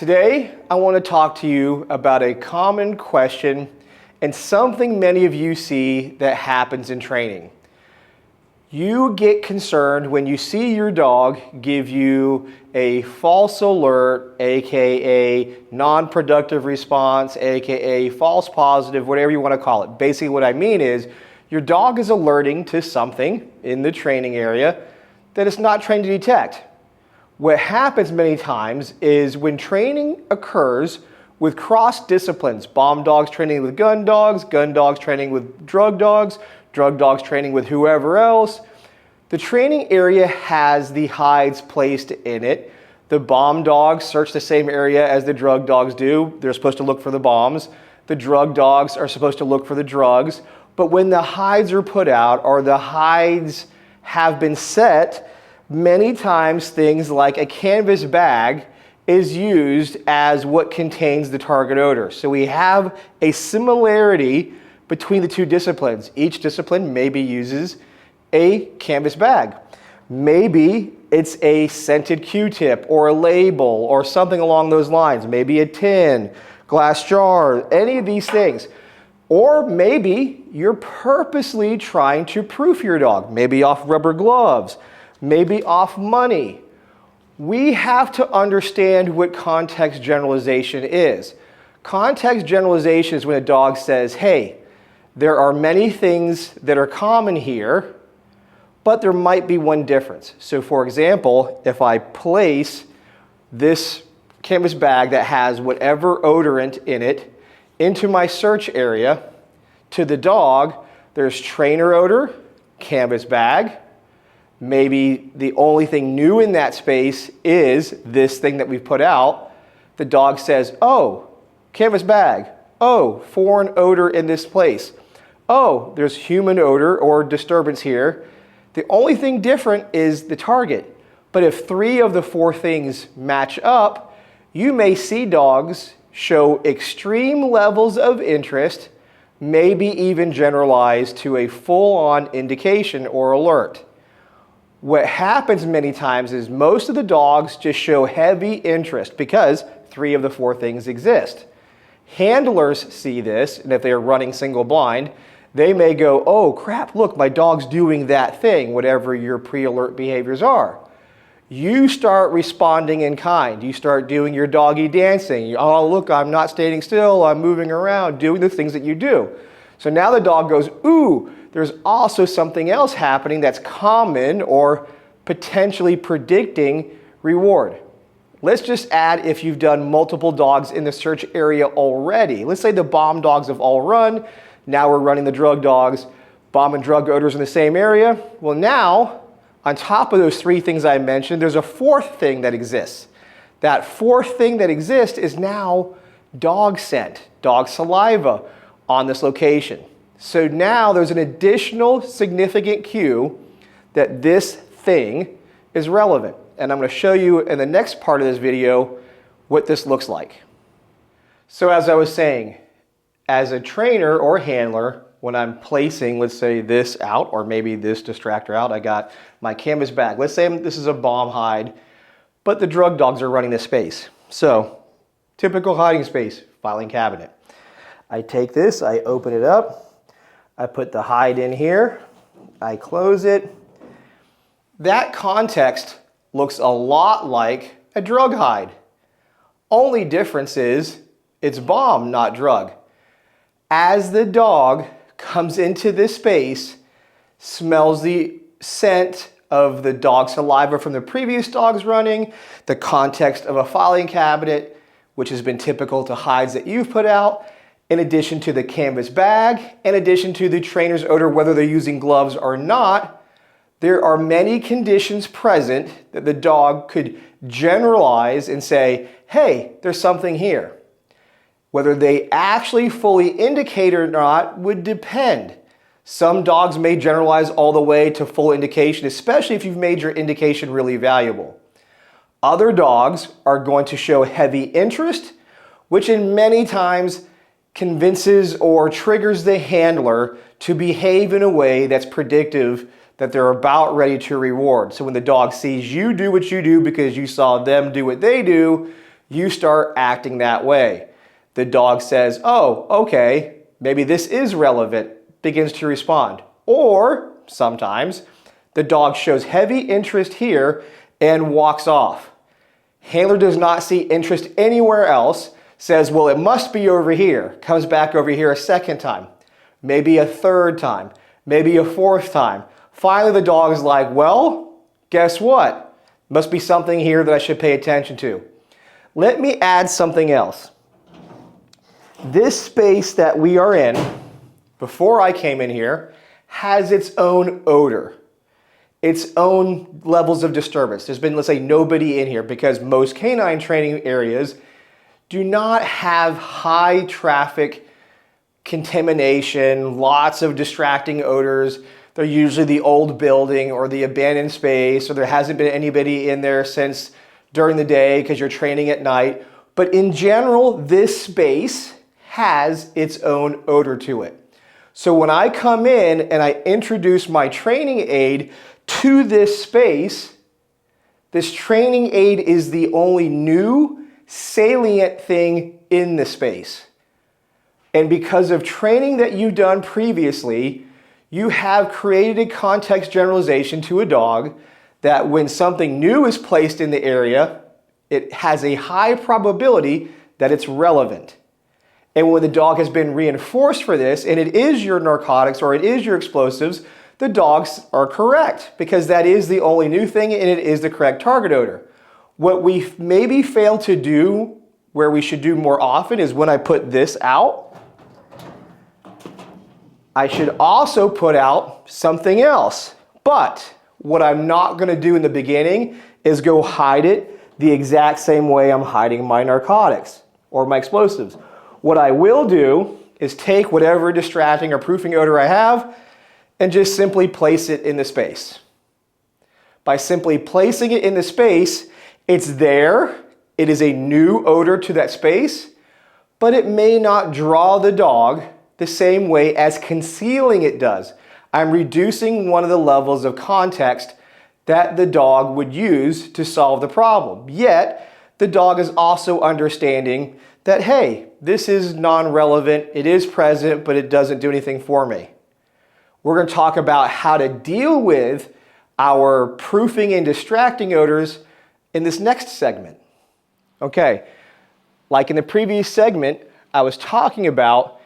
Today, I want to talk to you about a common question and something many of you see that happens in training. You get concerned when you see your dog give you a false alert, aka non-productive response, aka false positive, whatever you want to call it. Basically what I mean is your dog is alerting to something in the training area that it's not trained to detect. What happens many times is when training occurs with cross disciplines, bomb dogs training with gun dogs training with drug dogs training with whoever else, the training area has the hides placed in it. The bomb dogs search the same area as the drug dogs do. They're supposed to look for the bombs. The drug dogs are supposed to look for the drugs. But when the hides are put out or the hides have been set, many times things like a canvas bag is used as what contains the target odor. So we have a similarity between the two disciplines. Each discipline maybe uses a canvas bag. Maybe it's a scented Q-tip or a label or something along those lines. Maybe a tin, glass jar, any of these things. Or maybe you're purposely trying to proof your dog, maybe off rubber gloves, maybe off money. We have to understand what context generalization is. Context generalization is when a dog says, hey, there are many things that are common here, but there might be one difference. So for example, if I place this canvas bag that has whatever odorant in it into my search area, to the dog, there's trainer odor, canvas bag. Maybe the only thing new in that space is this thing that we've put out. The dog says, oh, canvas bag. Oh, foreign odor in this place. Oh, there's human odor or disturbance here. The only thing different is the target. But if 3 of the 4 things match up, you may see dogs show extreme levels of interest, maybe even generalized to a full-on indication or alert. What happens many times is most of the dogs just show heavy interest because 3 of the 4 things exist. Handlers see this, and if they're running single blind, they may go, oh crap, look, my dog's doing that thing, whatever your pre-alert behaviors are. You start responding in kind. You start doing your doggy dancing. Oh, look, I'm not standing still, I'm moving around, doing the things that you do. So now the dog goes, ooh, there's also something else happening that's common or potentially predicting reward. Let's just add if you've done multiple dogs in the search area already. Let's say the bomb dogs have all run. Now we're running the drug dogs, bomb and drug odors in the same area. Well now, on top of those 3 things I mentioned, there's a 4th thing that exists. That 4th thing that exists is now dog scent, dog saliva on this location. So now there's an additional significant cue that this thing is relevant. And I'm going to show you in the next part of this video what this looks like. So as I was saying, as a trainer or handler, when I'm placing, let's say this out, or maybe this distractor out, I got my canvas bag. Let's say this is a bomb hide, but the drug dogs are running this space. So, typical hiding space, filing cabinet. I take this, I open it up, I put the hide in here, I close it. That context looks a lot like a drug hide. Only difference is it's bomb, not drug. As the dog comes into this space, smells the scent of the dog saliva from the previous dogs running, the context of a filing cabinet, which has been typical to hides that you've put out, in addition to the canvas bag, in addition to the trainer's odor, whether they're using gloves or not, there are many conditions present that the dog could generalize and say, hey, there's something here. Whether they actually fully indicate or not would depend. Some dogs may generalize all the way to full indication, especially if you've made your indication really valuable. Other dogs are going to show heavy interest, which in many times convinces or triggers the handler to behave in a way that's predictive that they're about ready to reward. So when the dog sees you do what you do because you saw them do what they do, You start acting that way. The dog says, oh, okay, maybe this is relevant, begins to respond. Or sometimes the dog shows heavy interest here and walks off. Handler does not see interest anywhere else, says, well, it must be over here, comes back over here a second time, maybe a third time, maybe a fourth time. Finally, the dog is like, well, guess what? Must be something here that I should pay attention to. Let me add something else. This space that we are in, before I came in here, has its own odor, its own levels of disturbance. There's been, let's say, nobody in here because most canine training areas do not have high traffic contamination, lots of distracting odors. They're usually the old building or the abandoned space, or there hasn't been anybody in there since during the day because you're training at night. But in general, this space has its own odor to it. So when I come in and I introduce my training aid to this space, this training aid is the only new salient thing in the space. And because of training that you've done previously, you have created a context generalization to a dog that when something new is placed in the area, it has a high probability that it's relevant. And when the dog has been reinforced for this, and it is your narcotics or it is your explosives, the dogs are correct because that is the only new thing and it is the correct target odor. What we maybe fail to do, where we should do more often, is when I put this out, I should also put out something else. But what I'm not going to do in the beginning is go hide it the exact same way I'm hiding my narcotics or my explosives. What I will do is take whatever distracting or proofing odor I have and just simply place it in the space. By simply placing it in the space, it's there, it is a new odor to that space, but it may not draw the dog the same way as concealing it does. I'm reducing one of the levels of context that the dog would use to solve the problem. Yet, the dog is also understanding that, hey, this is non-relevant, it is present, but it doesn't do anything for me. We're going to talk about how to deal with our proofing and distracting odors in this next segment. Okay, like in the previous segment, I was talking about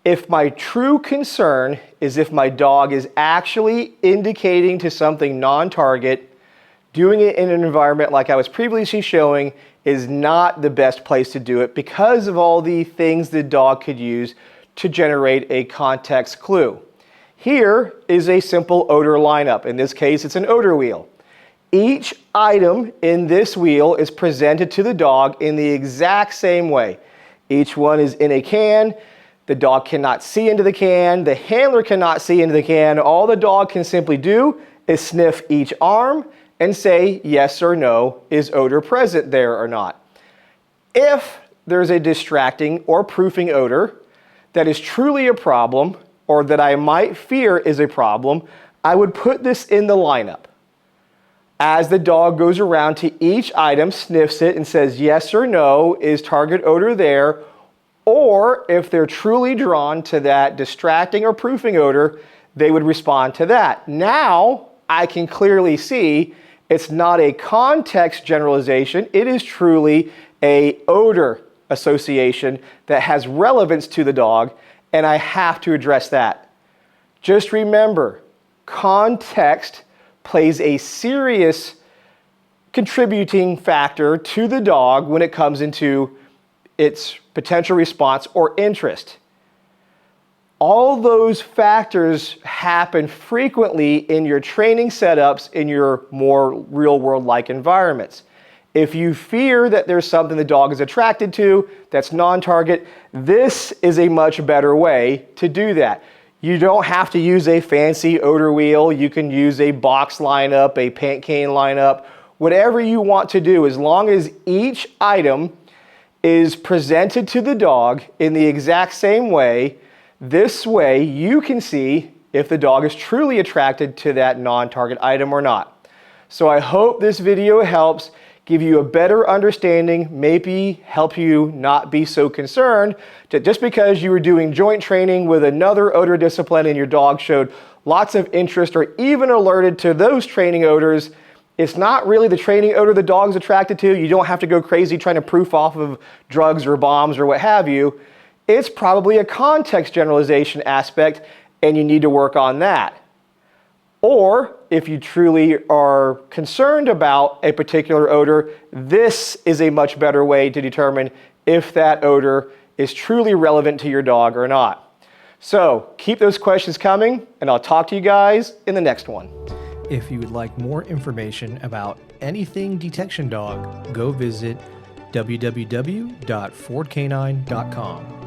if my true concern is if my dog is actually indicating to something non-target, doing it in an environment like I was previously showing is not the best place to do it because of all the things the dog could use to generate a context clue. Here is a simple odor lineup. In this case, it's an odor wheel. Each item in this wheel is presented to the dog in the exact same way. Each one is in a can. The dog cannot see into the can. The handler cannot see into the can. All the dog can simply do is sniff each arm and say yes or no, is odor present there or not. If there's a distracting or proofing odor that is truly a problem or that I might fear is a problem, I would put this in the lineup. As the dog goes around to each item, sniffs it and says yes or no, is target odor there, or if they're truly drawn to that distracting or proofing odor, they would respond to that. Now I can clearly see it's not a context generalization, it is truly an odor association that has relevance to the dog, and I have to address that. Just remember, context plays a serious contributing factor to the dog when it comes into its potential response or interest. All those factors happen frequently in your training setups in your more real-world-like environments. If you fear that there's something the dog is attracted to that's non-target, this is a much better way to do that. You don't have to use a fancy odor wheel. You can use a box lineup, a paint can lineup, whatever you want to do, as long as each item is presented to the dog in the exact same way. This way you can see if the dog is truly attracted to that non-target item or not. So I hope this video helps give you a better understanding, maybe help you not be so concerned that just because you were doing joint training with another odor discipline and your dog showed lots of interest or even alerted to those training odors, it's not really the training odor the dog's attracted to. You don't have to go crazy trying to proof off of drugs or bombs or what have you. It's probably a context generalization aspect, and you need to work on that. Or if you truly are concerned about a particular odor, this is a much better way to determine if that odor is truly relevant to your dog or not. So keep those questions coming, and I'll talk to you guys in the next one. If you would like more information about anything detection dog, go visit www.fordcanine.com.